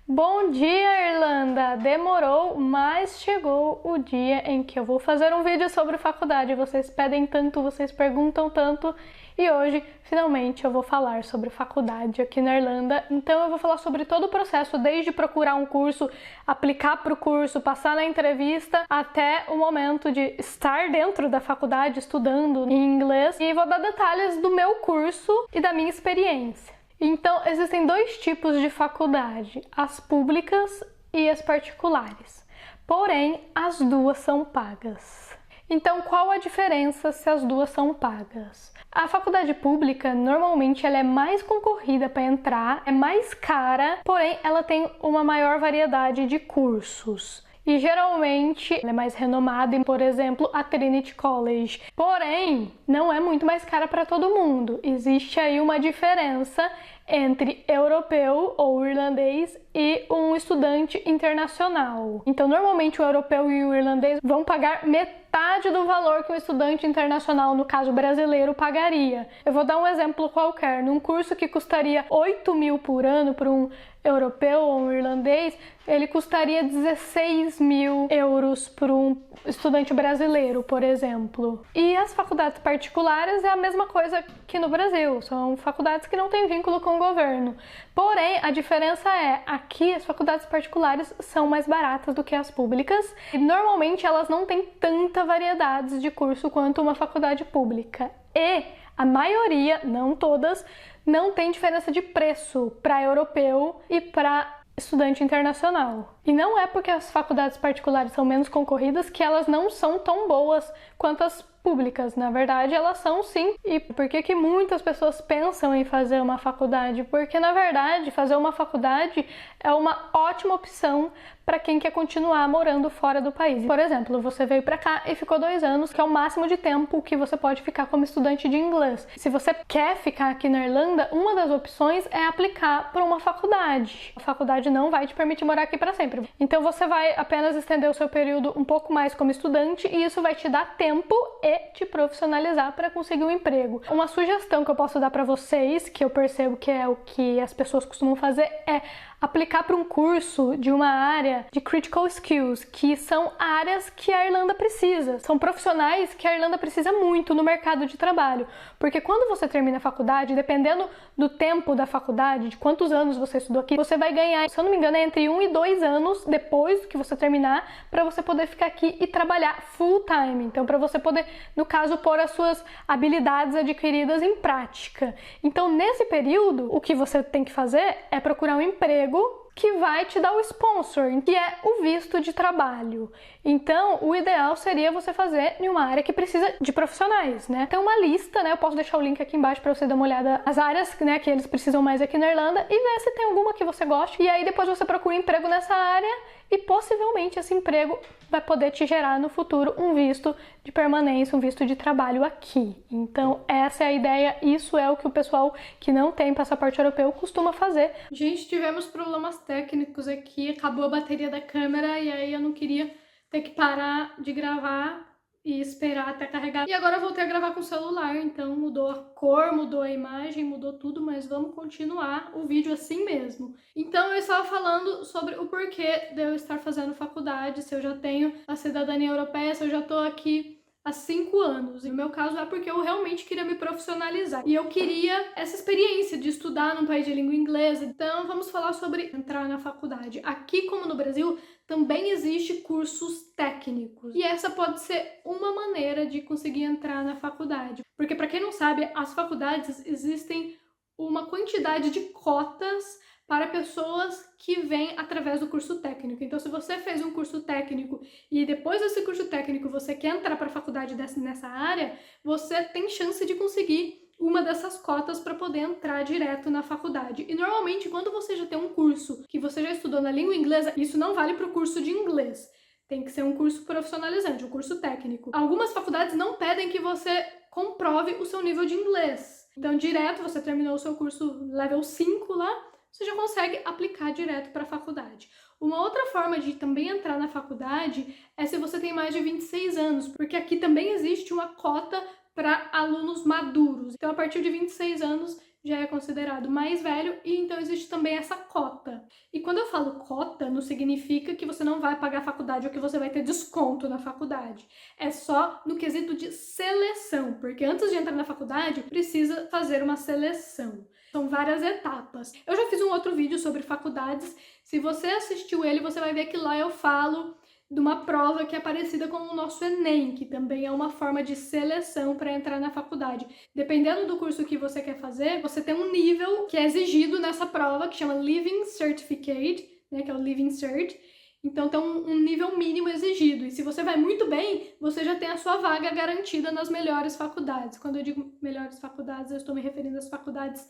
Bom dia, Irlanda! Demorou, mas chegou o dia em que eu vou fazer um vídeo sobre faculdade. Vocês pedem tanto, vocês perguntam tanto e hoje, finalmente, eu vou falar sobre faculdade aqui na Irlanda. Então eu vou falar sobre todo o processo, desde procurar um curso, aplicar para o curso, passar na entrevista, até o momento de estar dentro da faculdade estudando em inglês. E vou dar detalhes do meu curso e da minha experiência. Então, existem dois tipos de faculdade, as públicas e as particulares. Porém, as duas são pagas. Então, qual a diferença se as duas são pagas? A faculdade pública, normalmente, ela é mais concorrida para entrar, é mais cara, porém, ela tem uma maior variedade de cursos. E geralmente ela é mais renomada em, por exemplo, a Trinity College. Porém, não é muito mais cara para todo mundo. Existe aí uma diferença entre europeu ou irlandês e um estudante internacional. Então, normalmente o europeu e o irlandês vão pagar metade do valor que o estudante internacional, no caso brasileiro, pagaria. Eu vou dar um exemplo qualquer. Num curso que custaria 8.000 por ano para um europeu ou um irlandês, ele custaria 16.000 euros para um estudante brasileiro, por exemplo. E as faculdades particulares é a mesma coisa que no Brasil, são faculdades que não têm vínculo com o governo. Porém, a diferença é, aqui as faculdades particulares são mais baratas do que as públicas e normalmente elas não têm tanta variedade de curso quanto uma faculdade pública. E a maioria, não todas, não tem diferença de preço para europeu e para estudante internacional. E não é porque as faculdades particulares são menos concorridas que elas não são tão boas quanto as públicas. Na verdade, elas são sim. E por que que muitas pessoas pensam em fazer uma faculdade? Porque, na verdade, fazer uma faculdade é uma ótima opção para quem quer continuar morando fora do país. Por exemplo, você veio para cá e ficou 2 anos, que é o máximo de tempo que você pode ficar como estudante de inglês. Se você quer ficar aqui na Irlanda, uma das opções é aplicar para uma faculdade. A faculdade não vai te permitir morar aqui para sempre. Então você vai apenas estender o seu período um pouco mais como estudante e isso vai te dar tempo e te profissionalizar para conseguir um emprego. Uma sugestão que eu posso dar para vocês, que eu percebo que é o que as pessoas costumam fazer, é aplicar para um curso de uma área de critical skills, que são áreas que a Irlanda precisa. São profissionais que a Irlanda precisa muito no mercado de trabalho. Porque quando você termina a faculdade, dependendo do tempo da faculdade, de quantos anos você estudou aqui, você vai ganhar, se eu não me engano, é entre 1 e 2 anos depois que você terminar, para você poder ficar aqui e trabalhar full time. Então, para você poder, no caso, pôr as suas habilidades adquiridas em prática. Então, nesse período, o que você tem que fazer é procurar um emprego que vai te dar o sponsor, que é o visto de trabalho. Então, o ideal seria você fazer em uma área que precisa de profissionais, né? Tem uma lista, né? Eu posso deixar o link aqui embaixo para você dar uma olhada nas áreas, né, que eles precisam mais aqui na Irlanda e ver se tem alguma que você goste. E aí depois você procura um emprego nessa área e possivelmente esse emprego vai poder te gerar no futuro um visto de permanência, um visto de trabalho aqui. Então, essa é a ideia, isso é o que o pessoal que não tem passaporte europeu costuma fazer. Gente, tivemos problemas técnicos aqui, acabou a bateria da câmera e aí eu não queria ter que parar de gravar e esperar até carregar. E agora eu voltei a gravar com o celular, então mudou a cor, mudou a imagem, mudou tudo, mas vamos continuar o vídeo assim mesmo. Então eu estava falando sobre o porquê de eu estar fazendo faculdade, se eu já tenho a cidadania europeia, se eu já tô aqui há 5 anos. E no meu caso é porque eu realmente queria me profissionalizar. E eu queria essa experiência de estudar num país de língua inglesa. Então vamos falar sobre entrar na faculdade. Aqui, como no Brasil, também existe cursos técnicos. E essa pode ser uma maneira de conseguir entrar na faculdade. Porque, para quem não sabe, as faculdades existem uma quantidade de cotas para pessoas que vêm através do curso técnico. Então, se você fez um curso técnico e depois desse curso técnico você quer entrar para a faculdade nessa área, você tem chance de conseguir uma dessas cotas para poder entrar direto na faculdade. E normalmente, quando você já tem um curso que você já estudou na língua inglesa, isso não vale para o curso de inglês. Tem que ser um curso profissionalizante, um curso técnico. Algumas faculdades não pedem que você comprove o seu nível de inglês. Então, direto, você terminou o seu curso level 5 lá, você já consegue aplicar direto para a faculdade. Uma outra forma de também entrar na faculdade é se você tem mais de 26 anos, porque aqui também existe uma cota para alunos maduros. Então, a partir de 26 anos, já é considerado mais velho, e então existe também essa cota. E quando eu falo cota, não significa que você não vai pagar a faculdade ou que você vai ter desconto na faculdade. É só no quesito de seleção, porque antes de entrar na faculdade, precisa fazer uma seleção. São várias etapas. Eu já fiz um outro vídeo sobre faculdades. Se você assistiu ele, você vai ver que lá eu falo de uma prova que é parecida com o nosso Enem, que também é uma forma de seleção para entrar na faculdade. Dependendo do curso que você quer fazer, você tem um nível que é exigido nessa prova, que chama Leaving Certificate, né, que é o Leaving Cert. Então tem um nível mínimo exigido. E se você vai muito bem, você já tem a sua vaga garantida nas melhores faculdades. Quando eu digo melhores faculdades, eu estou me referindo às faculdades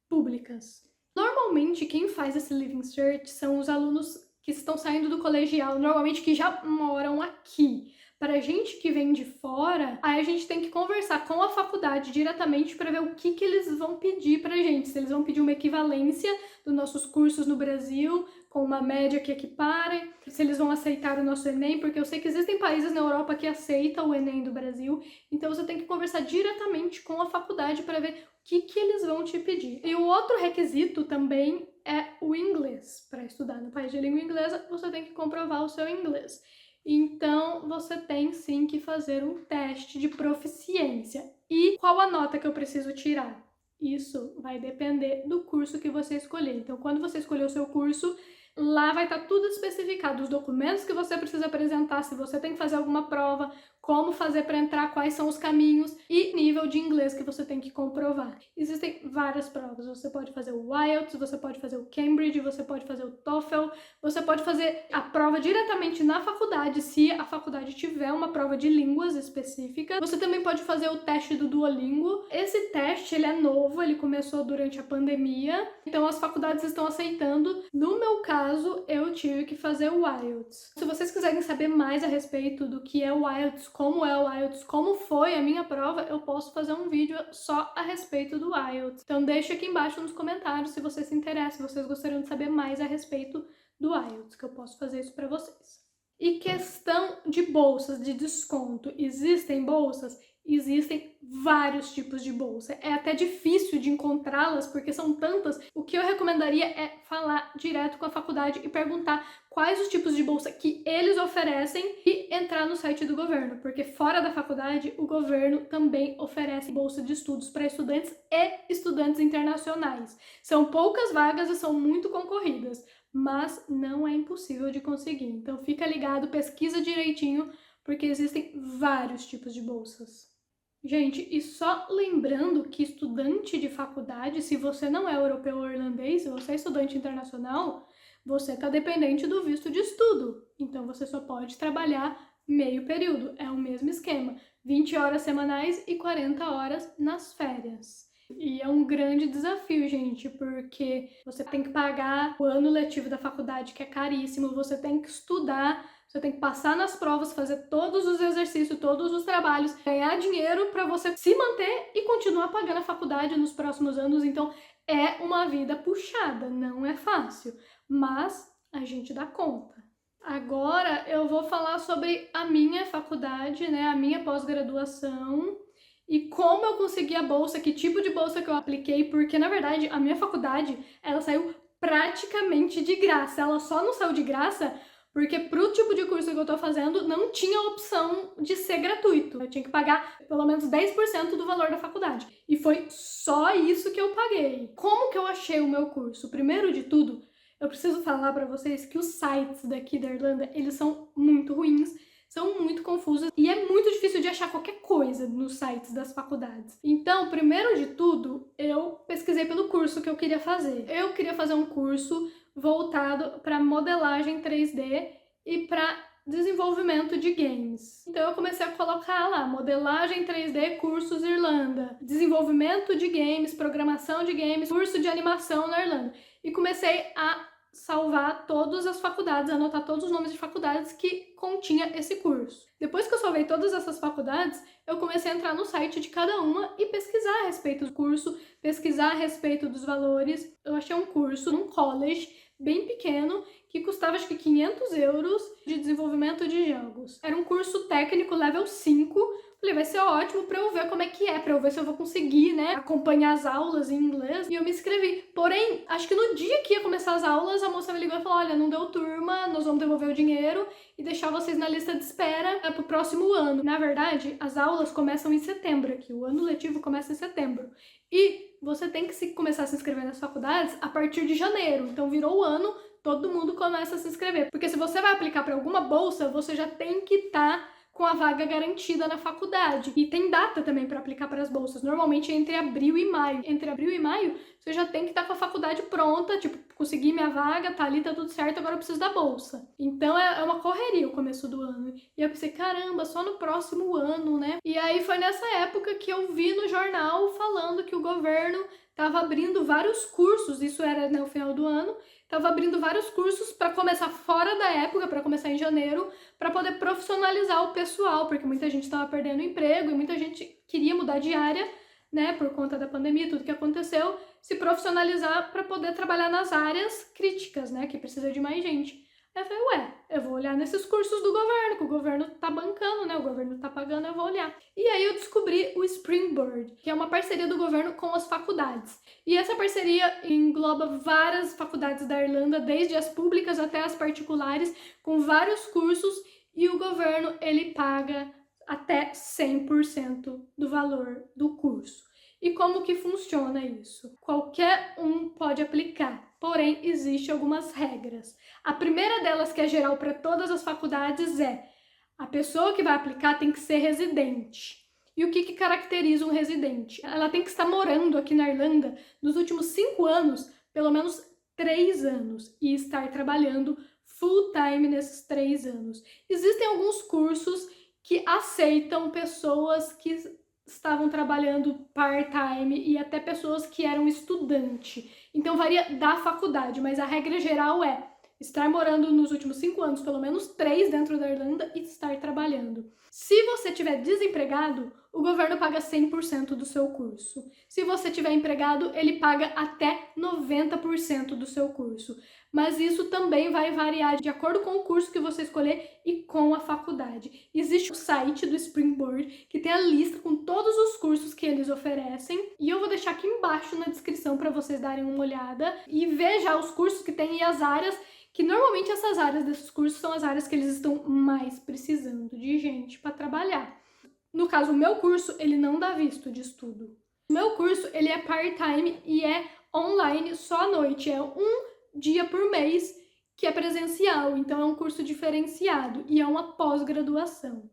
públicas. Normalmente, quem faz esse Leaving Cert são os alunos que estão saindo do colegial, normalmente que já moram aqui. Para a gente que vem de fora, aí a gente tem que conversar com a faculdade diretamente para ver o que eles vão pedir para a gente. Se eles vão pedir uma equivalência dos nossos cursos no Brasil, com uma média que equipare, se eles vão aceitar o nosso Enem, porque eu sei que existem países na Europa que aceitam o Enem do Brasil, então você tem que conversar diretamente com a faculdade para ver o que eles vão te pedir. E o outro requisito também é o inglês. Para estudar no país de língua inglesa, você tem que comprovar o seu inglês. Então, você tem sim que fazer um teste de proficiência. E qual a nota que eu preciso tirar? Isso vai depender do curso que você escolher. Então, quando você escolher o seu curso, lá vai estar tudo especificado, os documentos que você precisa apresentar, se você tem que fazer alguma prova, como fazer para entrar, quais são os caminhos e nível de inglês que você tem que comprovar. Existem várias provas, você pode fazer o IELTS, você pode fazer o Cambridge, você pode fazer o TOEFL, você pode fazer a prova diretamente na faculdade, se a faculdade tiver uma prova de línguas específica. Você também pode fazer o teste do Duolingo. Esse teste, ele é novo, ele começou durante a pandemia, então as faculdades estão aceitando. No meu caso, eu tive que fazer o IELTS. Se vocês quiserem saber mais a respeito do que é o IELTS, como é o IELTS, como foi a minha prova, eu posso fazer um vídeo só a respeito do IELTS. Então deixa aqui embaixo nos comentários se você se interessa, se vocês gostariam de saber mais a respeito do IELTS, que eu posso fazer isso para vocês. E questão de bolsas de desconto. Existem bolsas? Existem vários tipos de bolsa. É até difícil de encontrá-las porque são tantas. O que eu recomendaria é falar direto com a faculdade e perguntar quais os tipos de bolsa que eles oferecem e entrar no site do governo, porque fora da faculdade o governo também oferece bolsa de estudos para estudantes e estudantes internacionais. São poucas vagas e são muito concorridas, mas não é impossível de conseguir. Então fica ligado, pesquisa direitinho, porque existem vários tipos de bolsas. Gente, e só lembrando que estudante de faculdade, se você não é europeu ou irlandês, se você é estudante internacional, você está dependente do visto de estudo. Então você só pode trabalhar meio período, é o mesmo esquema, 20 horas semanais e 40 horas nas férias. E é um grande desafio, gente, porque você tem que pagar o ano letivo da faculdade, que é caríssimo, você tem que estudar, você tem que passar nas provas, fazer todos os exercícios, todos os trabalhos, ganhar dinheiro para você se manter e continuar pagando a faculdade nos próximos anos. Então é uma vida puxada, não é fácil, mas a gente dá conta. Agora eu vou falar sobre a minha faculdade, né, a minha pós-graduação e como eu consegui a bolsa, que tipo de bolsa que eu apliquei, porque na verdade a minha faculdade, ela saiu praticamente de graça. Ela só não saiu de graça porque pro tipo de curso que eu tô fazendo não tinha opção de ser gratuito. Eu tinha que pagar pelo menos 10% do valor da faculdade. E foi só isso que eu paguei. Como que eu achei o meu curso? Primeiro de tudo, eu preciso falar pra vocês que os sites daqui da Irlanda, eles são muito ruins, são muito confusos e é muito difícil de achar qualquer coisa nos sites das faculdades. Então, primeiro de tudo, eu pesquisei pelo curso que eu queria fazer. Eu queria fazer um curso voltado para modelagem 3D e para desenvolvimento de games. Então eu comecei a colocar lá, modelagem 3D, cursos Irlanda, desenvolvimento de games, programação de games, curso de animação na Irlanda. E comecei a salvar todas as faculdades, anotar todos os nomes de faculdades que continha esse curso. Depois que eu salvei todas essas faculdades, eu comecei a entrar no site de cada uma e pesquisar a respeito do curso, pesquisar a respeito dos valores. Eu achei um curso num college bem pequeno, que custava acho que 500 euros de desenvolvimento de jogos. Era um curso técnico level 5. Falei, vai ser ótimo pra eu ver como é que é, pra eu ver se eu vou conseguir, né, acompanhar as aulas em inglês. E eu me inscrevi. Porém, acho que no dia que ia começar as aulas, a moça me ligou e falou, olha, não deu turma, nós vamos devolver o dinheiro e deixar vocês na lista de espera pro próximo ano. Na verdade, as aulas começam em setembro aqui, o ano letivo começa em setembro. E você tem que começar a se inscrever nas faculdades a partir de janeiro. Então virou o ano, todo mundo começa a se inscrever. Porque se você vai aplicar para alguma bolsa, você já tem que estar com a vaga garantida na faculdade. E tem data também para aplicar para as bolsas, normalmente entre abril e maio. Entre abril e maio, você já tem que estar com a faculdade pronta, tipo, consegui minha vaga, tá ali, tá tudo certo, agora eu preciso da bolsa. Então é uma correria o começo do ano. E eu pensei, caramba, só no próximo ano, né? E aí foi nessa época que eu vi no jornal falando que o governo tava abrindo vários cursos, isso era no final do ano, tava abrindo vários cursos para começar fora da época, para começar em janeiro, para poder profissionalizar o pessoal, porque muita gente estava perdendo emprego e muita gente queria mudar de área, né, por conta da pandemia, tudo que aconteceu, se profissionalizar para poder trabalhar nas áreas críticas, né, que precisa de mais gente. Aí eu falei, ué, eu vou olhar nesses cursos do governo, que o governo tá bancando, né, o governo tá pagando, eu vou olhar. E aí eu descobri o Springboard, que é uma parceria do governo com as faculdades. E essa parceria engloba várias faculdades da Irlanda, desde as públicas até as particulares, com vários cursos, e o governo, ele paga até 100% do valor do curso. E como que funciona isso? Qualquer um pode aplicar, porém existem algumas regras. A primeira delas, que é geral para todas as faculdades, é a pessoa que vai aplicar tem que ser residente. E o que caracteriza um residente? Ela tem que estar morando aqui na Irlanda nos últimos 5 anos, pelo menos 3 anos, e estar trabalhando full time nesses 3 anos. Existem alguns cursos que aceitam pessoas que estavam trabalhando part-time e até pessoas que eram estudante. Então varia da faculdade, mas a regra geral é estar morando nos últimos 5 anos, pelo menos 3 dentro da Irlanda, e estar trabalhando. Se você estiver desempregado, o governo paga 100% do seu curso. Se você estiver empregado, ele paga até 90% do seu curso. Mas isso também vai variar de acordo com o curso que você escolher e com a faculdade. Existe o site do Springboard, que tem a lista com todos os cursos que eles oferecem, e eu vou deixar aqui embaixo na descrição para vocês darem uma olhada e ver já os cursos que tem e as áreas, que normalmente essas áreas desses cursos são as áreas que eles estão mais precisando de gente para trabalhar. No caso, o meu curso, ele não dá visto de estudo. O meu curso, ele é part-time e é online só à noite. É um dia por mês que é presencial. Então, é um curso diferenciado e é uma pós-graduação.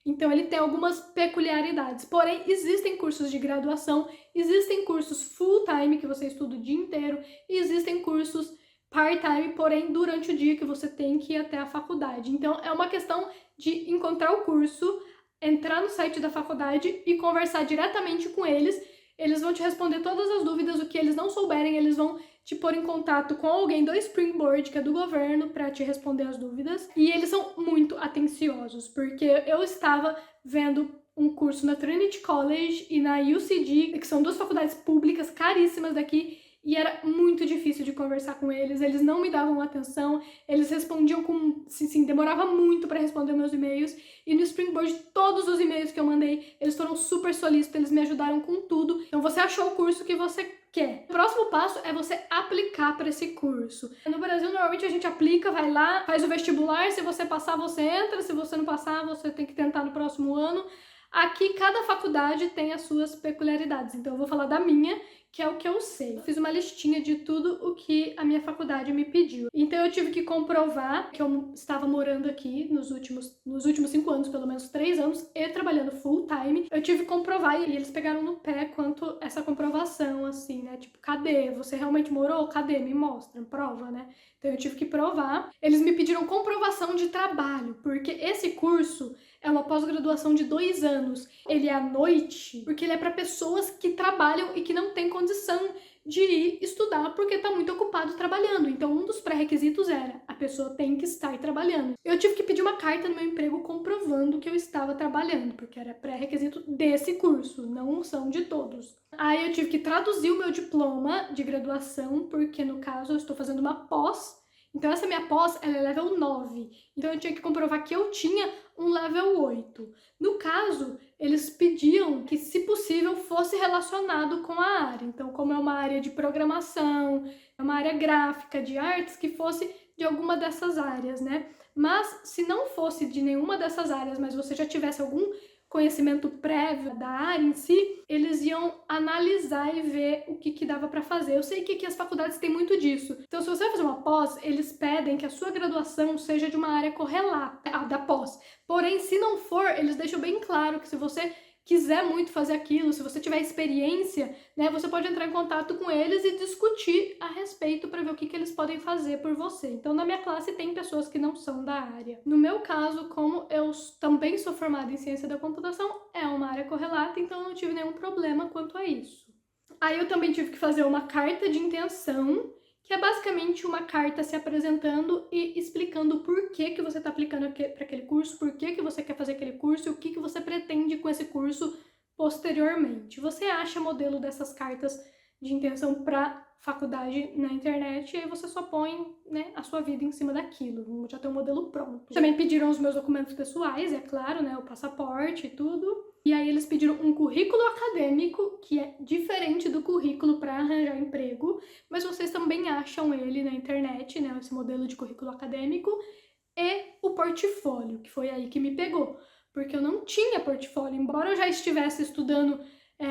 Então, ele tem algumas peculiaridades. Porém, existem cursos de graduação, existem cursos full-time que você estuda o dia inteiro e existem cursos part-time, porém, durante o dia que você tem que ir até a faculdade. Então, é uma questão de encontrar o curso, entrar no site da faculdade e conversar diretamente com eles. Eles vão te responder todas as dúvidas, o que eles não souberem, eles vão te pôr em contato com alguém do Springboard, que é do governo, para te responder as dúvidas. E eles são muito atenciosos, porque eu estava vendo um curso na Trinity College e na UCD, que são 2 faculdades públicas caríssimas daqui, e era muito difícil de conversar com eles não me davam atenção, eles respondiam com... Sim, demorava muito para responder meus e-mails, e no Springboard, todos os e-mails que eu mandei, eles foram super solícitos, eles me ajudaram com tudo. Então você achou o curso que você quer. O próximo passo é você aplicar para esse curso. No Brasil, normalmente a gente aplica, vai lá, faz o vestibular, se você passar, você entra, se você não passar, você tem que tentar no próximo ano. Aqui, cada faculdade tem as suas peculiaridades, então eu vou falar da minha, que é o que eu sei. Eu fiz uma listinha de tudo o que a minha faculdade me pediu. Então eu tive que comprovar que eu estava morando aqui nos últimos 5 anos, pelo menos 3 anos, e trabalhando full time. Eu tive que comprovar e eles pegaram no pé quanto essa comprovação, assim, né? Tipo, cadê? Você realmente morou? Cadê? Me mostra, prova, né? Então eu tive que provar. Eles me pediram comprovação de trabalho, porque esse curso é uma pós-graduação de 2 anos. Ele é à noite, porque ele é para pessoas que trabalham e que não têm condição de ir estudar porque está muito ocupado trabalhando. Então, um dos pré-requisitos era a pessoa tem que estar trabalhando. Eu tive que pedir uma carta no meu emprego comprovando que eu estava trabalhando, porque era pré-requisito desse curso, não são de todos. Aí eu tive que traduzir o meu diploma de graduação, porque no caso eu estou fazendo uma pós Então essa minha pós, ela é level 9. Então eu tinha que comprovar que eu tinha um level 8. No caso, eles pediam que, se possível, fosse relacionado com a área. Então, como é uma área de programação, é uma área gráfica, de artes, que fosse de alguma dessas áreas, né? Mas se não fosse de nenhuma dessas áreas, mas você já tivesse algum conhecimento prévio da área em si, eles iam analisar e ver o que dava para fazer. Eu sei que aqui as faculdades têm muito disso. Então, se você vai fazer uma pós, eles pedem que a sua graduação seja de uma área correlata à da pós. Porém, se não for, eles deixam bem claro que se você quiser muito fazer aquilo, se você tiver experiência, né, você pode entrar em contato com eles e discutir a respeito para ver o que eles podem fazer por você. Então, na minha classe tem pessoas que não são da área. No meu caso, como eu também sou formada em ciência da computação, é uma área correlata, então eu não tive nenhum problema quanto a isso. Aí eu também tive que fazer uma carta de intenção, que é basicamente uma carta se apresentando e explicando o porquê que você está aplicando para aquele curso, por que você quer fazer aquele curso e o que você pretende com esse curso posteriormente. Você acha modelo dessas cartas de intenção para faculdade na internet e aí você só põe, né, a sua vida em cima daquilo, já tem um modelo pronto. Também pediram os meus documentos pessoais, é claro, né, o passaporte e tudo. E aí eles pediram um currículo acadêmico, que é diferente do currículo para arranjar emprego, mas vocês também acham ele na internet, né, esse modelo de currículo acadêmico, e o portfólio, que foi aí que me pegou, porque eu não tinha portfólio. Embora eu já estivesse estudando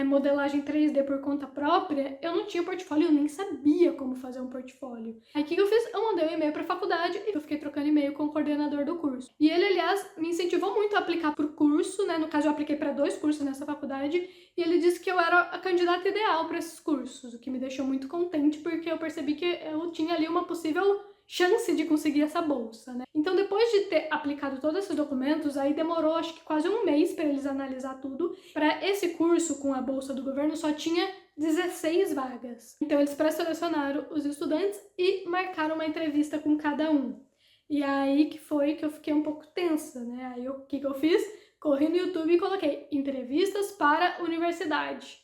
modelagem 3D por conta própria, eu não tinha portfólio, eu nem sabia como fazer um portfólio. Aí o que eu fiz? Eu mandei um e-mail para a faculdade e eu fiquei trocando e-mail com o coordenador do curso. E ele, aliás, me incentivou muito a aplicar para o curso, né? No caso, eu apliquei para 2 cursos nessa faculdade e ele disse que eu era a candidata ideal para esses cursos, o que me deixou muito contente porque eu percebi que eu tinha ali uma possível chance de conseguir essa bolsa, né? Então, depois de ter aplicado todos esses documentos, aí demorou acho que quase um mês para eles analisar tudo. Para esse curso com a bolsa do governo só tinha 16 vagas. Então, eles pré-selecionaram os estudantes e marcaram uma entrevista com cada um. E aí que foi que eu fiquei um pouco tensa, né? Aí o que eu fiz? Corri no YouTube e coloquei entrevistas para universidade.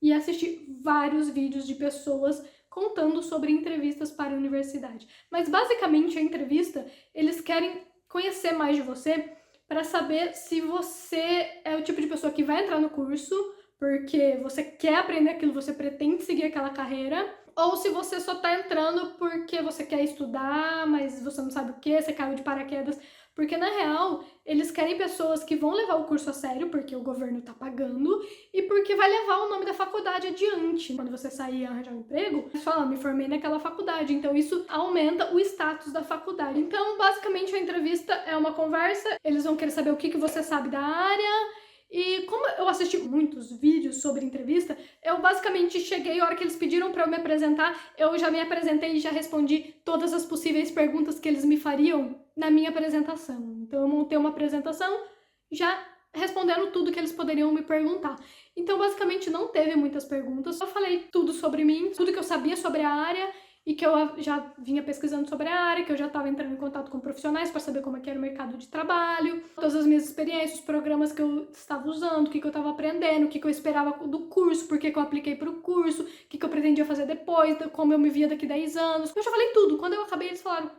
E assisti vários vídeos de pessoas contando sobre entrevistas para a universidade. Mas basicamente a entrevista, eles querem conhecer mais de você para saber se você é o tipo de pessoa que vai entrar no curso porque você quer aprender aquilo, você pretende seguir aquela carreira, ou se você só tá entrando porque você quer estudar, mas você não sabe o que, você caiu de paraquedas. Porque, na real, eles querem pessoas que vão levar o curso a sério, porque o governo tá pagando, e porque vai levar o nome da faculdade adiante. Quando você sair e arranjar um emprego, você fala, me formei naquela faculdade. Então, isso aumenta o status da faculdade. Então, basicamente, a entrevista é uma conversa, eles vão querer saber o que você sabe da área. E como eu assisti muitos vídeos sobre entrevista, eu basicamente cheguei, a hora que eles pediram para eu me apresentar, eu já me apresentei e já respondi todas as possíveis perguntas que eles me fariam na minha apresentação. Então eu montei uma apresentação já respondendo tudo que eles poderiam me perguntar. Então basicamente não teve muitas perguntas, eu falei tudo sobre mim, tudo que eu sabia sobre a área e que eu já vinha pesquisando sobre a área, que eu já estava entrando em contato com profissionais para saber como é que era o mercado de trabalho, todas as minhas experiências, os programas que eu estava usando, o que eu estava aprendendo, o que eu esperava do curso, por que eu apliquei para o curso, o que eu pretendia fazer depois, como eu me via daqui 10 anos. Eu já falei tudo. Quando eu acabei, eles falaram,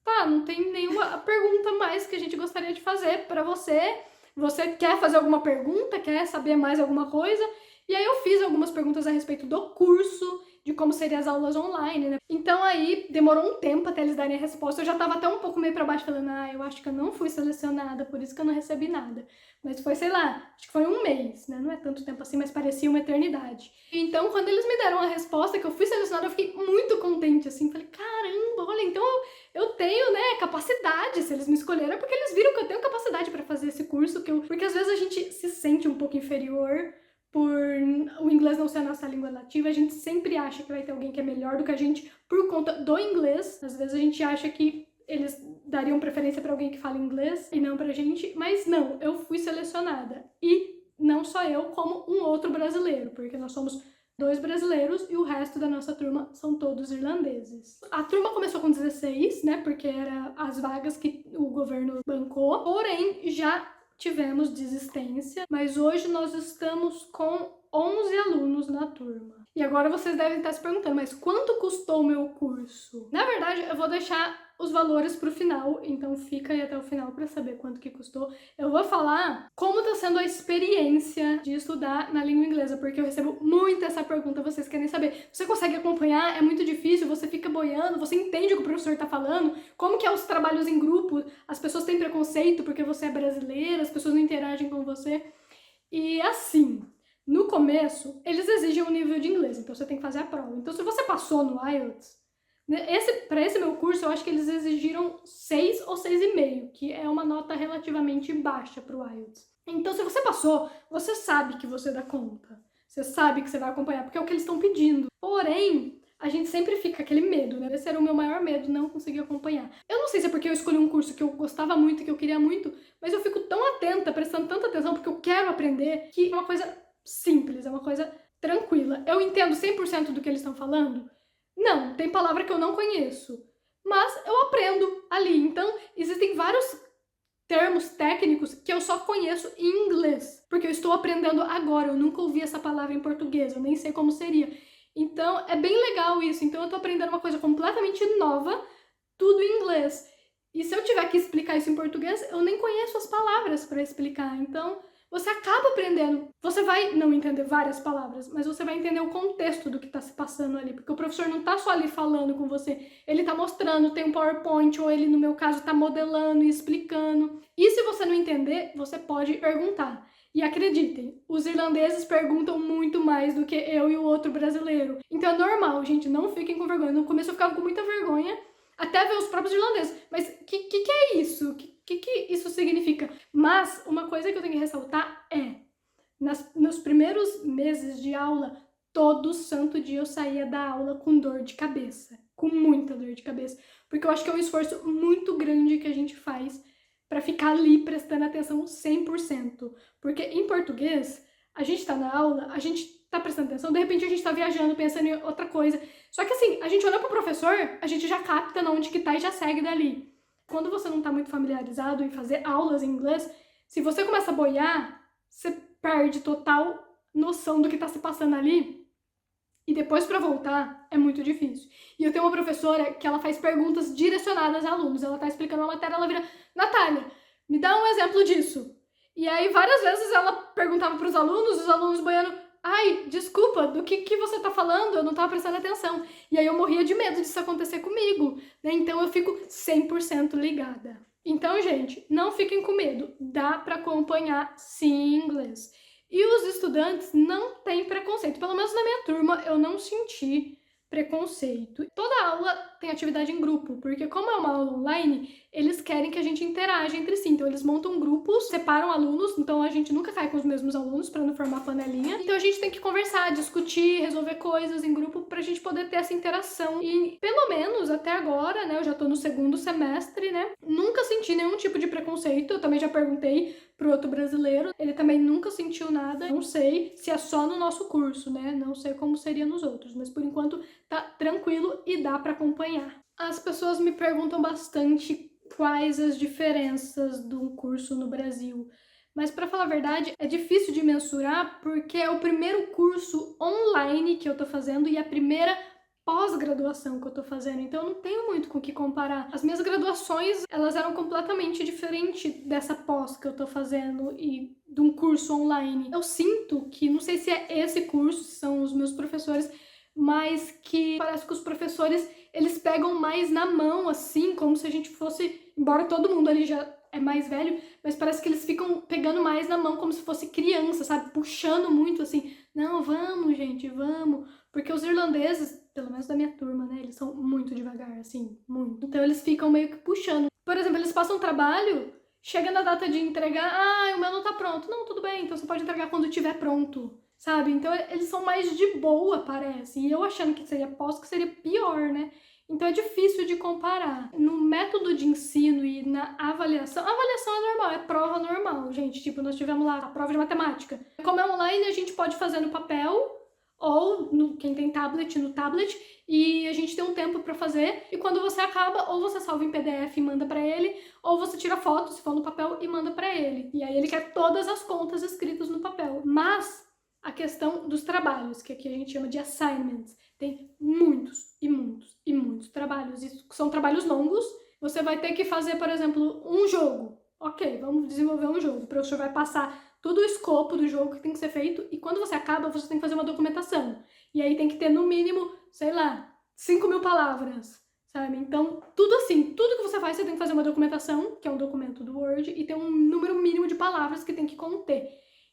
tá, não tem nenhuma pergunta mais que a gente gostaria de fazer para você. Você quer fazer alguma pergunta? Quer saber mais alguma coisa? E aí eu fiz algumas perguntas a respeito do curso, de como seriam as aulas online, né? Então aí demorou um tempo até eles darem a resposta. Eu já tava até um pouco meio pra baixo falando, eu acho que eu não fui selecionada, por isso que eu não recebi nada. Mas foi, sei lá, acho que foi um mês, né? Não é tanto tempo assim, mas parecia uma eternidade. Então, quando eles me deram a resposta que eu fui selecionada, eu fiquei muito contente, assim. Falei, caramba, olha, então eu tenho, né, capacidade. Se eles me escolheram é porque eles viram que eu tenho capacidade pra fazer esse curso. Porque às vezes a gente se sente um pouco inferior por o inglês não ser a nossa língua nativa, a gente sempre acha que vai ter alguém que é melhor do que a gente por conta do inglês. Às vezes a gente acha que eles dariam preferência para alguém que fala inglês e não pra gente, mas não, eu fui selecionada. E não só eu, como um outro brasileiro, porque nós somos 2 brasileiros e o resto da nossa turma são todos irlandeses. A turma começou com 16, né, porque era as vagas que o governo bancou, porém já tivemos desistência, mas hoje nós estamos com 11 alunos na turma. E agora vocês devem estar se perguntando, mas quanto custou o meu curso? Na verdade, eu vou deixar os valores pro final, então fica aí até o final para saber quanto que custou. Eu vou falar como tá sendo a experiência de estudar na língua inglesa, porque eu recebo muito essa pergunta, vocês querem saber. Você consegue acompanhar? É muito difícil? Você fica boiando? Você entende o que o professor tá falando? Como que é os trabalhos em grupo? As pessoas têm preconceito porque você é brasileira, as pessoas não interagem com você. E assim, no começo, eles exigem um nível de inglês, então você tem que fazer a prova. Então, se você passou no IELTS, para esse meu curso, eu acho que eles exigiram 6 ou 6,5, que é uma nota relativamente baixa para o IELTS. Então, se você passou, você sabe que você dá conta. Você sabe que você vai acompanhar, porque é o que eles estão pedindo. Porém, a gente sempre fica com aquele medo, né? Esse era o meu maior medo, não conseguir acompanhar. Eu não sei se é porque eu escolhi um curso que eu gostava muito, que eu queria muito, mas eu fico tão atenta, prestando tanta atenção, porque eu quero aprender, que é uma coisa simples, é uma coisa tranquila. Eu entendo 100% do que eles estão falando? Não, tem palavra que eu não conheço, mas eu aprendo ali. Então, existem vários termos técnicos que eu só conheço em inglês, porque eu estou aprendendo agora, eu nunca ouvi essa palavra em português, eu nem sei como seria. Então, é bem legal isso. Então, eu tô aprendendo uma coisa completamente nova, tudo em inglês. E se eu tiver que explicar isso em português, eu nem conheço as palavras para explicar. Então, você acaba aprendendo. Você vai não entender várias palavras, mas você vai entender o contexto do que está se passando ali, porque o professor não está só ali falando com você, ele está mostrando, tem um PowerPoint, ou ele, no meu caso, está modelando e explicando. E se você não entender, você pode perguntar. E acreditem, os irlandeses perguntam muito mais do que eu e o outro brasileiro. Então é normal, gente, não fiquem com vergonha. No começo eu ficava com muita vergonha, até ver os próprios irlandeses. Mas o que é isso? O que isso significa? Mas uma coisa que eu tenho que ressaltar é, nos primeiros meses de aula, todo santo dia eu saía da aula com dor de cabeça. Com muita dor de cabeça. Porque eu acho que é um esforço muito grande que a gente faz para ficar ali prestando atenção 100%. Porque em português, a gente tá na aula, a gente tá prestando atenção, de repente a gente tá viajando, pensando em outra coisa. Só que assim, a gente olha pro professor, a gente já capta onde que tá e já segue dali. Quando você não tá muito familiarizado em fazer aulas em inglês, se você começa a boiar, você perde total noção do que tá se passando ali. E depois para voltar é muito difícil. E eu tenho uma professora que ela faz perguntas direcionadas a alunos. Ela tá explicando uma matéria, ela vira: Natália, me dá um exemplo disso. E aí várias vezes ela perguntava para os alunos boiando: ai, desculpa, do que você tá falando? Eu não tava prestando atenção. E aí eu morria de medo disso acontecer comigo, né? Então eu fico 100% ligada. Então, gente, não fiquem com medo. Dá para acompanhar sim em inglês. E os estudantes não têm preconceito. Pelo menos na minha turma eu não senti preconceito. Toda aula tem atividade em grupo, porque como é uma aula online, eles querem que a gente interaja entre si. Então eles montam grupos, separam alunos, então a gente nunca cai com os mesmos alunos para não formar panelinha. Então a gente tem que conversar, discutir, resolver coisas em grupo pra gente poder ter essa interação. E pelo menos até agora, né, eu já tô no 2º semestre, né, nunca senti nenhum tipo de preconceito. Eu também já perguntei pro outro brasileiro, ele também nunca sentiu nada. Não sei se é só no nosso curso, né, não sei como seria nos outros, mas por enquanto tá tranquilo e dá para acompanhar. As pessoas me perguntam bastante quais as diferenças de um curso no Brasil. Mas para falar a verdade, é difícil de mensurar porque é o primeiro curso online que eu tô fazendo e a primeira pós-graduação que eu tô fazendo, então eu não tenho muito com o que comparar. As minhas graduações, elas eram completamente diferentes dessa pós que eu tô fazendo e de um curso online. Eu sinto que, não sei se é esse curso, se são os meus professores, mas que parece que os professores, eles pegam mais na mão, assim, como se a gente fosse, embora todo mundo ali já é mais velho, mas parece que eles ficam pegando mais na mão como se fosse criança, sabe? Puxando muito, assim, não, vamos, gente, vamos. Porque os irlandeses, pelo menos da minha turma, né, eles são muito devagar, assim, muito. Então eles ficam meio que puxando. Por exemplo, eles passam trabalho, chega na data de entregar, o meu não tá pronto. Não, tudo bem, então você pode entregar quando tiver pronto. Sabe? Então eles são mais de boa, parece. E eu achando que seria pós, que seria pior, né? Então é difícil de comparar. No método de ensino e na avaliação, a avaliação é normal, é prova normal, gente. Tipo, nós tivemos lá a prova de matemática. Como é online, a gente pode fazer no papel, ou quem tem tablet, no tablet, e a gente tem um tempo pra fazer, e quando você acaba, ou você salva em PDF e manda pra ele, ou você tira foto, se for no papel, e manda pra ele. E aí ele quer todas as contas escritas no papel. Mas a questão dos trabalhos, que aqui a gente chama de assignments. Tem muitos e muitos e muitos trabalhos. Isso são trabalhos longos. Você vai ter que fazer, por exemplo, um jogo. Ok, vamos desenvolver um jogo. O professor vai passar todo o escopo do jogo que tem que ser feito e quando você acaba, você tem que fazer uma documentação. E aí tem que ter, no mínimo, sei lá, 5.000 palavras, sabe? Então, tudo assim, tudo que você faz, você tem que fazer uma documentação, que é um documento do Word, e tem um número mínimo de palavras que tem que conter.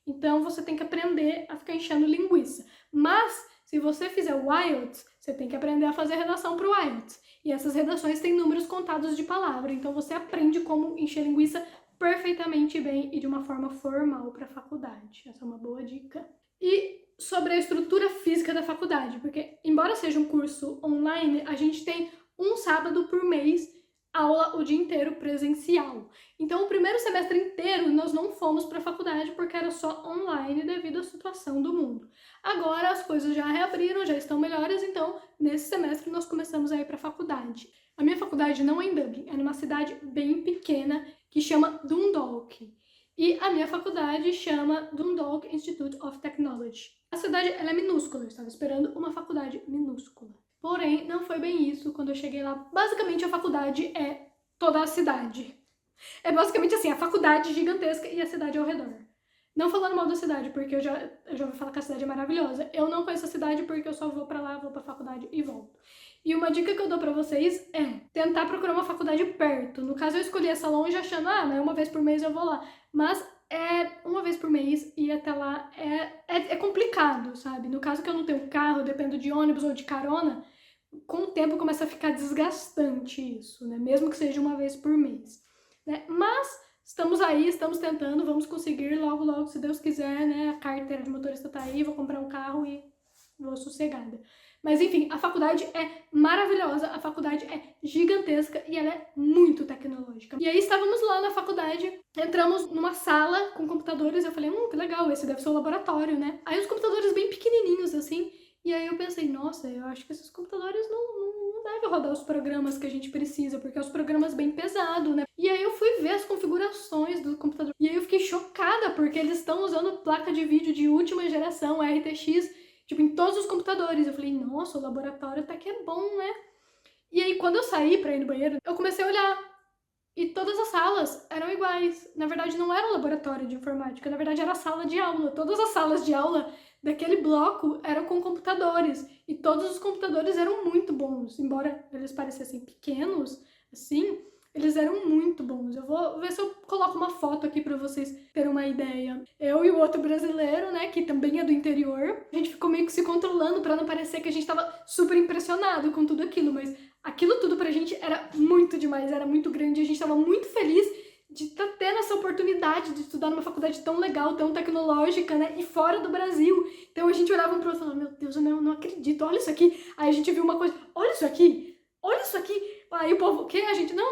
Então, você tem que aprender a ficar enchendo linguiça. Mas, se você fizer o IELTS, você tem que aprender a fazer redação para o IELTS. E essas redações têm números contados de palavra. Então, você aprende como encher linguiça perfeitamente bem e de uma forma formal para a faculdade. Essa é uma boa dica. E sobre a estrutura física da faculdade, porque, embora seja um curso online, a gente tem um sábado por mês aula o dia inteiro presencial. Então, o primeiro semestre inteiro nós não fomos para a faculdade porque era só online devido à situação do mundo. Agora as coisas já reabriram, já estão melhores, então nesse semestre nós começamos a ir para a faculdade. A minha faculdade não é em Dublin, é numa cidade bem pequena que chama Dundalk. E a minha faculdade chama Dundalk Institute of Technology. A cidade ela é minúscula, eu estava esperando uma faculdade minúscula. Porém, não foi bem isso quando eu cheguei lá. Basicamente, a faculdade é toda a cidade. É basicamente assim, a faculdade gigantesca e a cidade ao redor. Não falando mal da cidade, porque eu já ouvi falar que a cidade é maravilhosa. Eu não conheço a cidade porque eu só vou pra lá, vou pra faculdade e volto. E uma dica que eu dou pra vocês é tentar procurar uma faculdade perto. No caso, eu escolhi essa longe achando, mas uma vez por mês eu vou lá. Mas uma vez por mês e até lá é complicado, sabe? No caso que eu não tenho carro, eu dependo de ônibus ou de carona, com o tempo começa a ficar desgastante isso, né? Mesmo que seja uma vez por mês, né? Mas estamos aí, estamos tentando, vamos conseguir logo, logo, se Deus quiser, né? A carteira de motorista tá aí, vou comprar um carro e vou sossegada. Mas enfim, a faculdade é maravilhosa, a faculdade é gigantesca e ela é muito tecnológica. E aí estávamos lá na faculdade, entramos numa sala com computadores, eu falei, que legal, esse deve ser o laboratório, né? Aí os computadores bem pequenininhos assim, e aí eu pensei, nossa, eu acho que esses computadores não devem rodar os programas que a gente precisa, porque é os programas bem pesados, né? E aí eu fui ver as configurações do computador, e aí eu fiquei chocada, porque eles estão usando placa de vídeo de última geração, RTX, tipo, em todos os computadores. Eu falei, nossa, o laboratório até que é bom, né? E aí, quando eu saí pra ir no banheiro, eu comecei a olhar. E todas as salas eram iguais. Na verdade, não era um laboratório de informática. Na verdade, era a sala de aula. Todas as salas de aula daquele bloco eram com computadores. E todos os computadores eram muito bons. Embora eles parecessem pequenos, assim, eles eram muito bons. Eu vou ver se eu coloco uma foto aqui pra vocês terem uma ideia. Eu e o outro brasileiro, né, que também é do interior, a gente ficou meio que se controlando pra não parecer que a gente tava super impressionado com tudo aquilo, mas aquilo tudo pra gente era muito demais, era muito grande, a gente tava muito feliz de estar tendo essa oportunidade de estudar numa faculdade tão legal, tão tecnológica, né, e fora do Brasil. Então a gente olhava um pro outro e falava, meu Deus, eu não acredito, olha isso aqui. Aí a gente viu uma coisa, olha isso aqui. Aí o povo, o quê? A gente, nada,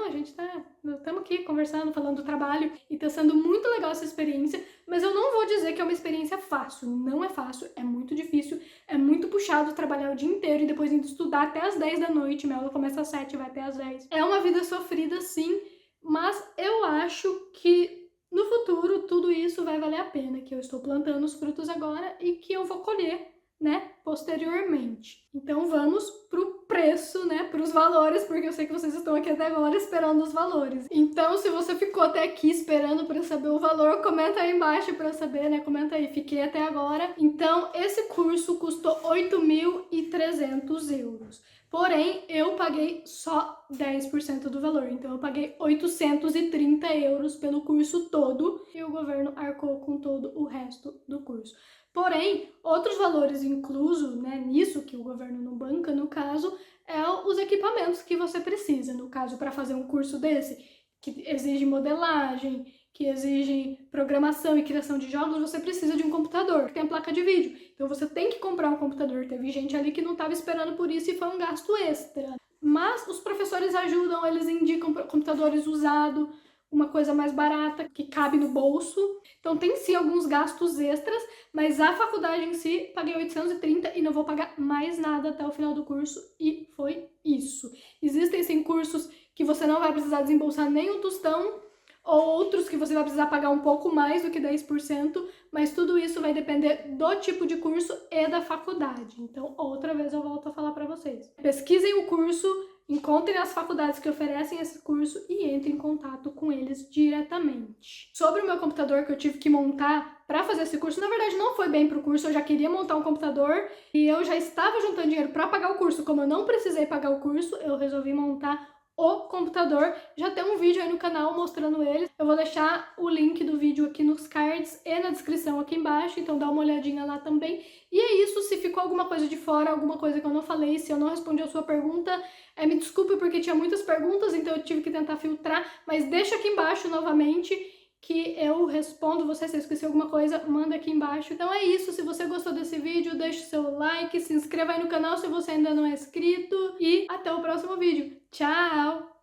a gente estamos aqui conversando, falando do trabalho e tá sendo muito legal essa experiência, mas eu não vou dizer que é uma experiência fácil, não é fácil, é muito difícil, é muito puxado trabalhar o dia inteiro e depois indo estudar até as 10 da noite, minha aula começa às 7 e vai até às 10. É uma vida sofrida sim, mas eu acho que no futuro tudo isso vai valer a pena, que eu estou plantando os frutos agora e que eu vou colher, né, posteriormente. Então vamos pro preço, né, pros valores, porque eu sei que vocês estão aqui até agora esperando os valores. Então, se você ficou até aqui esperando para saber o valor, comenta aí embaixo para eu saber, né, comenta aí, fiquei até agora. Então, esse curso custou 8.300 euros. Porém, eu paguei só 10% do valor, então eu paguei 830 euros pelo curso todo e o governo arcou com todo o resto do curso. Porém, outros valores inclusos, né, nisso que o governo não banca, no caso, é os equipamentos que você precisa. No caso, para fazer um curso desse, que exige modelagem, que exige programação e criação de jogos, você precisa de um computador, que tem a placa de vídeo. Então você tem que comprar um computador. Teve gente ali que não estava esperando por isso e foi um gasto extra. Mas os professores ajudam, eles indicam computadores usados, uma coisa mais barata, que cabe no bolso. Então tem sim alguns gastos extras, mas a faculdade em si, paguei 830 e não vou pagar mais nada até o final do curso, e foi isso. Existem sim cursos que você não vai precisar desembolsar nem um tostão, ou outros que você vai precisar pagar um pouco mais do que 10%, mas tudo isso vai depender do tipo de curso e da faculdade. Então, outra vez eu volto a falar para vocês. Pesquisem o curso, encontrem as faculdades que oferecem esse curso e entrem em contato com eles diretamente. Sobre o meu computador que eu tive que montar para fazer esse curso, na verdade não foi bem pro curso, eu já queria montar um computador e eu já estava juntando dinheiro para pagar o curso. Como eu não precisei pagar o curso, eu resolvi montar o computador. Já tem um vídeo aí no canal mostrando ele. Eu vou deixar o link do vídeo aqui nos cards e na descrição aqui embaixo, então dá uma olhadinha lá também. E é isso, se ficou alguma coisa de fora, alguma coisa que eu não falei, se eu não respondi a sua pergunta, me desculpe porque tinha muitas perguntas, então eu tive que tentar filtrar, mas deixa aqui embaixo novamente que eu respondo você. Se eu esqueci alguma coisa, manda aqui embaixo. Então é isso, se você gostou desse vídeo, deixa o seu like, se inscreva aí no canal se você ainda não é inscrito e até o próximo vídeo. Tchau!